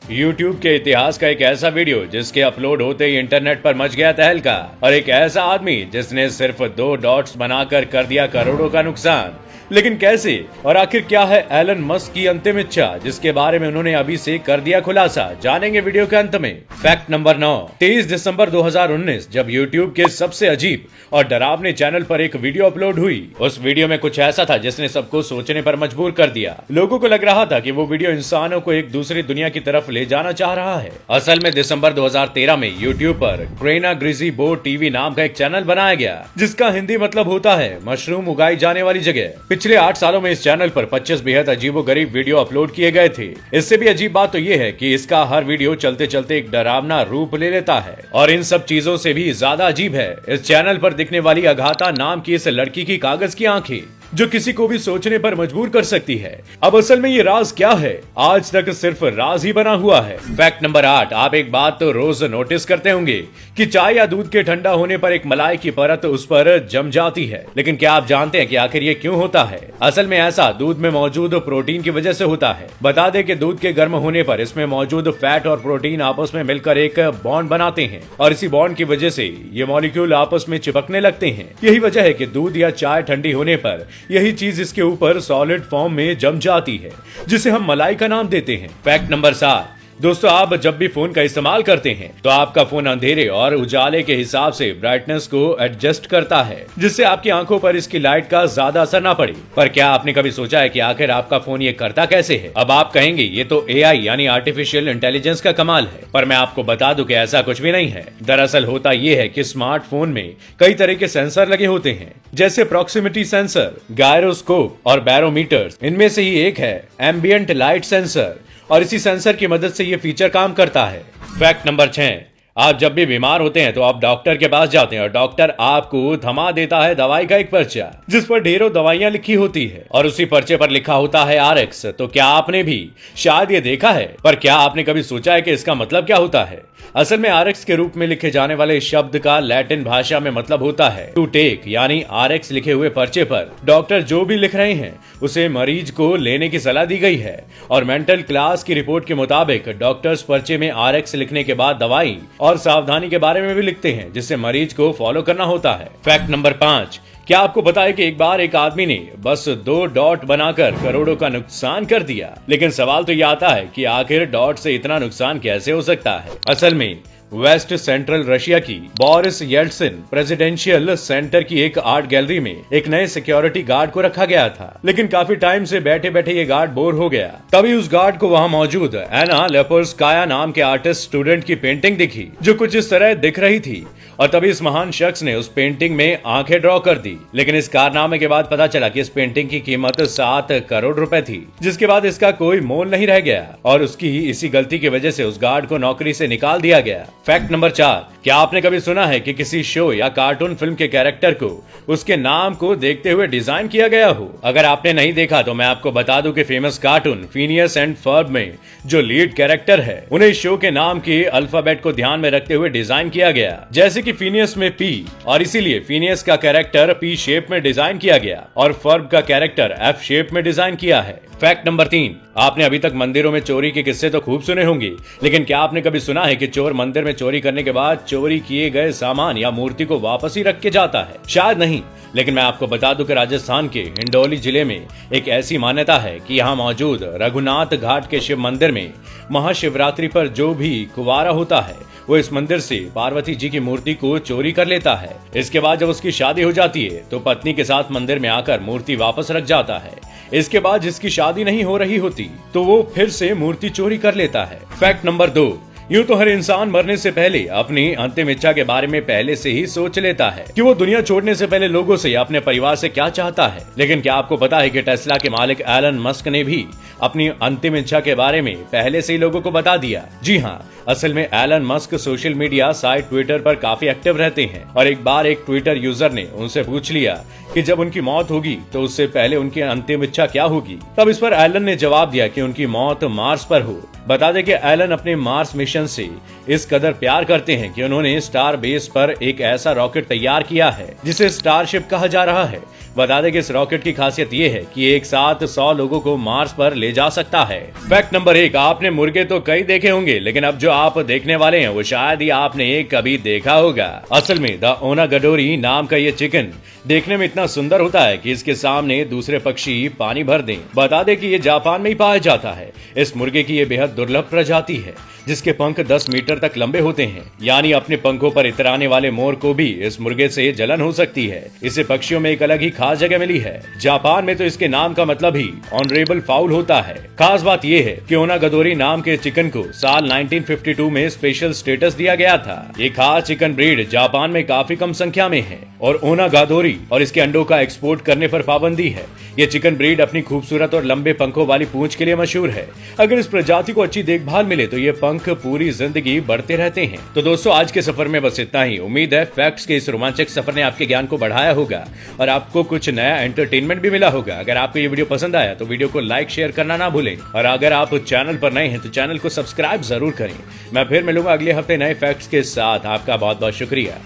YouTube के इतिहास का एक ऐसा वीडियो जिसके अपलोड होते ही इंटरनेट पर मच गया तहलका, और एक ऐसा आदमी जिसने सिर्फ 2 डॉट्स बनाकर कर दिया करोड़ों का नुकसान। लेकिन कैसे और आखिर क्या है एलन मस्क की अंतिम इच्छा, जिसके बारे में उन्होंने अभी से कर दिया खुलासा, जानेंगे वीडियो के अंत में। Fact number 9। 23 दिसंबर 2019 जब YouTube के सबसे अजीब और डरावने चैनल पर एक वीडियो अपलोड हुई। उस वीडियो में कुछ ऐसा था जिसने सबको सोचने पर मजबूर कर दिया। लोगों को लग रहा था कि वो वीडियो इंसानों को एक दूसरी दुनिया की तरफ ले जाना चाह रहा है। असल में दिसंबर 2013 में YouTube पर ग्रेना ग्रिजी बो टीवी नाम का एक चैनल बनाया गया, जिसका हिंदी मतलब होता है मशरूम उगाई जाने वाली जगह। पिछले 8 सालों में इस चैनल पर 25 बेहद अजीबोगरीब वीडियो अपलोड किए गए थे। इससे भी अजीब बात तो ये है कि इसका हर वीडियो चलते चलते एक डरावना रूप ले लेता है। और इन सब चीजों से भी ज्यादा अजीब है इस चैनल पर दिखने वाली अगाथा नाम की इस लड़की की कागज की आंखें, जो किसी को भी सोचने पर मजबूर कर सकती है। अब असल में ये राज क्या है, आज तक सिर्फ राज ही बना हुआ है। Fact number 8। आप एक बात तो रोज नोटिस करते होंगे कि चाय या दूध के ठंडा होने पर एक मलाई की परत उस पर जम जाती है। लेकिन क्या आप जानते हैं कि आखिर ये क्यों होता है? असल में ऐसा दूध में मौजूद प्रोटीन की वजह से होता है। बता दें कि दूध के गर्म होने पर इसमें मौजूद फैट और प्रोटीन आपस में मिलकर एक बॉन्ड बनाते हैं, और इसी बॉन्ड की वजह से ये मॉलिक्यूल आपस में चिपकने लगते हैं। यही वजह है कि दूध या चाय ठंडी होने पर यही चीज इसके ऊपर सॉलिड फॉर्म में जम जाती है, जिसे हम मलाई का नाम देते हैं। Fact number 7। दोस्तों, आप जब भी फोन का इस्तेमाल करते हैं तो आपका फोन अंधेरे और उजाले के हिसाब से ब्राइटनेस को एडजस्ट करता है, जिससे आपकी आंखों पर इसकी लाइट का ज्यादा असर ना पड़े। पर क्या आपने कभी सोचा है कि आखिर आपका फोन ये करता कैसे है? अब आप कहेंगे ये तो AI यानी आर्टिफिशियल इंटेलिजेंस का कमाल है, पर मैं आपको बता दूं कि ऐसा कुछ भी नहीं है। दरअसल होता ये है कि स्मार्टफोन में कई तरह के सेंसर लगे होते हैं, जैसे प्रॉक्सिमिटी सेंसर, गायरोस्कोप और बैरोमीटर। इनमें से ही एक है एम्बियंट लाइट सेंसर, और इसी सेंसर की मदद से ये फीचर काम करता है। Fact number 6। आप जब भी बीमार होते हैं तो आप डॉक्टर के पास जाते हैं और डॉक्टर आपको थमा देता है दवाई का एक पर्चा, जिस पर ढेरों दवाइयां लिखी होती है, और उसी पर्चे पर लिखा होता है RX। तो क्या आपने भी शायद ये देखा है, पर क्या आपने कभी सोचा है कि इसका मतलब क्या होता है? असल में RX के रूप में लिखे जाने वाले शब्द का लैटिन भाषा में मतलब होता है टू टेक, यानी RX लिखे हुए पर्चे पर डॉक्टर जो भी लिख रहे हैं उसे मरीज को लेने की सलाह दी गई है। और मेंटल क्लास की रिपोर्ट के मुताबिक डॉक्टर्स पर्चे में RX लिखने के बाद दवाई और सावधानी के बारे में भी लिखते हैं, जिससे मरीज को फॉलो करना होता है। Fact number 5। क्या आपको पता है कि एक बार एक आदमी ने बस 2 डॉट बनाकर करोड़ों का नुकसान कर दिया? लेकिन सवाल तो ये आता है कि आखिर डॉट से इतना नुकसान कैसे हो सकता है? असल में वेस्ट सेंट्रल रशिया की बोरिस येल्टसिन प्रेसिडेंशियल सेंटर की एक आर्ट गैलरी में एक नए सिक्योरिटी गार्ड को रखा गया था। लेकिन काफी टाइम से बैठे बैठे ये गार्ड बोर हो गया। तभी उस गार्ड को वहां मौजूद एना लेपोर्स्काया नाम के आर्टिस्ट स्टूडेंट की पेंटिंग दिखी, जो कुछ इस तरह दिख रही थी। और तभी इस महान शख्स ने उस पेंटिंग में आंखें ड्रॉ कर दी। लेकिन इस कारनामे के बाद पता चला कि इस पेंटिंग की कीमत 7 करोड़ रुपए थी, जिसके बाद इसका कोई मोल नहीं रह गया, और उसकी इसी गलती की वजह से उस गार्ड को नौकरी से निकाल दिया गया। Fact number 4। क्या आपने कभी सुना है कि किसी शो या कार्टून फिल्म के कैरेक्टर को उसके नाम को देखते हुए डिजाइन किया गया हो? अगर आपने नहीं देखा तो मैं आपको बता दूं कि famous cartoon Phineas and Ferb में जो लीड कैरेक्टर है, उन्हें इस शो के नाम के अल्फाबेट को ध्यान में रखते हुए डिजाइन किया गया। जैसे कि फिनियस में P, और इसीलिए फिनियस का कैरेक्टर P शेप में डिजाइन किया गया, और फर्ब का कैरेक्टर F शेप में डिजाइन किया है। Fact number 3। आपने अभी तक मंदिरों में चोरी के किस्से तो खूब सुने होंगे, लेकिन क्या आपने कभी सुना है कि चोर मंदिर में चोरी करने के बाद चोरी किए गए सामान या मूर्ति को वापस ही रख के जाता है? शायद नहीं, लेकिन मैं आपको बता दूं कि राजस्थान के हिंडोली जिले में एक ऐसी मान्यता है कि यहाँ मौजूद रघुनाथ घाट के शिव मंदिर में महाशिवरात्रि पर जो भी कुंवारा होता है वो इस मंदिर से पार्वती जी की मूर्ति को चोरी कर लेता है। इसके बाद जब उसकी शादी हो जाती है तो पत्नी के साथ मंदिर में आकर मूर्ति वापस रख जाता है। इसके बाद जिसकी शादी नहीं हो रही होती तो वो फिर से मूर्ति चोरी कर लेता है। Fact number 2। यूं तो हर इंसान मरने से पहले अपनी अंतिम इच्छा के बारे में पहले से ही सोच लेता है कि वो दुनिया छोड़ने से पहले लोगों से या अपने परिवार से क्या चाहता है। लेकिन क्या आपको पता है कि टेस्ला के मालिक एलन मस्क ने भी अपनी अंतिम इच्छा के बारे में पहले से ही लोगों को बता दिया? जी हाँ, असल में Elon Musk social media site Twitter पर काफी एक्टिव रहते हैं, और एक बार एक ट्विटर यूजर ने उनसे पूछ लिया कि जब उनकी मौत होगी तो उससे पहले उनकी अंतिम इच्छा क्या होगी। तब इस पर एलन ने जवाब दिया कि उनकी मौत मार्स पर हो, बता दें कि एलन अपने मार्स मिशन से इस कदर प्यार करते हैं कि उन्होंने स्टार बेस पर एक ऐसा रॉकेट तैयार किया है जिसे स्टारशिप कहा जा रहा है। बता दें कि इस रॉकेट की खासियत ये है कि एक साथ 100 लोगों को मार्स पर ले जा सकता है। फैक्ट नंबर 1, आपने मुर्गे तो कई देखे होंगे, लेकिन अब जो आप देखने वाले हैं वो शायद ही आपने कभी देखा होगा। असल में द ओनागडोरी नाम का ये चिकन देखने में इतना सुंदर होता है कि इसके सामने दूसरे पक्षी पानी भर दें। बता दें कि ये जापान में ही पाया जाता है। इस मुर्गे की ये बेहद दुर्लभ प्रजाति है जिसके पंख 10 मीटर तक लंबे होते हैं, यानी अपने पंखों पर इतराने वाले मोर को भी इस मुर्गे से जलन हो सकती है। इसे पक्षियों में एक अलग ही खास जगह मिली है। जापान में तो इसके नाम का मतलब ही ऑनरेबल फाउल होता है। खास बात यह है कि ओनागडोरी नाम के चिकन को साल 1952 में स्पेशल स्टेटस दिया गया था। ये खास चिकन ब्रीड जापान में काफी कम संख्या में है और ओनागडोरी और इसके अंडों का एक्सपोर्ट करने पर पाबंदी है। ये चिकन ब्रीड अपनी खूबसूरत और लंबे पंखों वाली पूंछ के लिए मशहूर है। अगर इस प्रजाति को अच्छी देखभाल मिले तो ये पंख पूरी जिंदगी बढ़ते रहते हैं। तो दोस्तों, आज के सफर में बस इतना ही। उम्मीद है फैक्ट्स के इस रोमांचक सफर ने आपके ज्ञान को बढ़ाया होगा और आपको कुछ नया एंटरटेनमेंट भी मिला होगा। अगर आपको ये वीडियो पसंद आया तो वीडियो को लाइक शेयर करना ना भूलें और अगर आप चैनल पर नए हैं तो चैनल को सब्सक्राइब जरूर करें। मैं फिर मिलूंगा अगले हफ्ते नए फैक्ट्स के साथ। आपका बहुत बहुत शुक्रिया।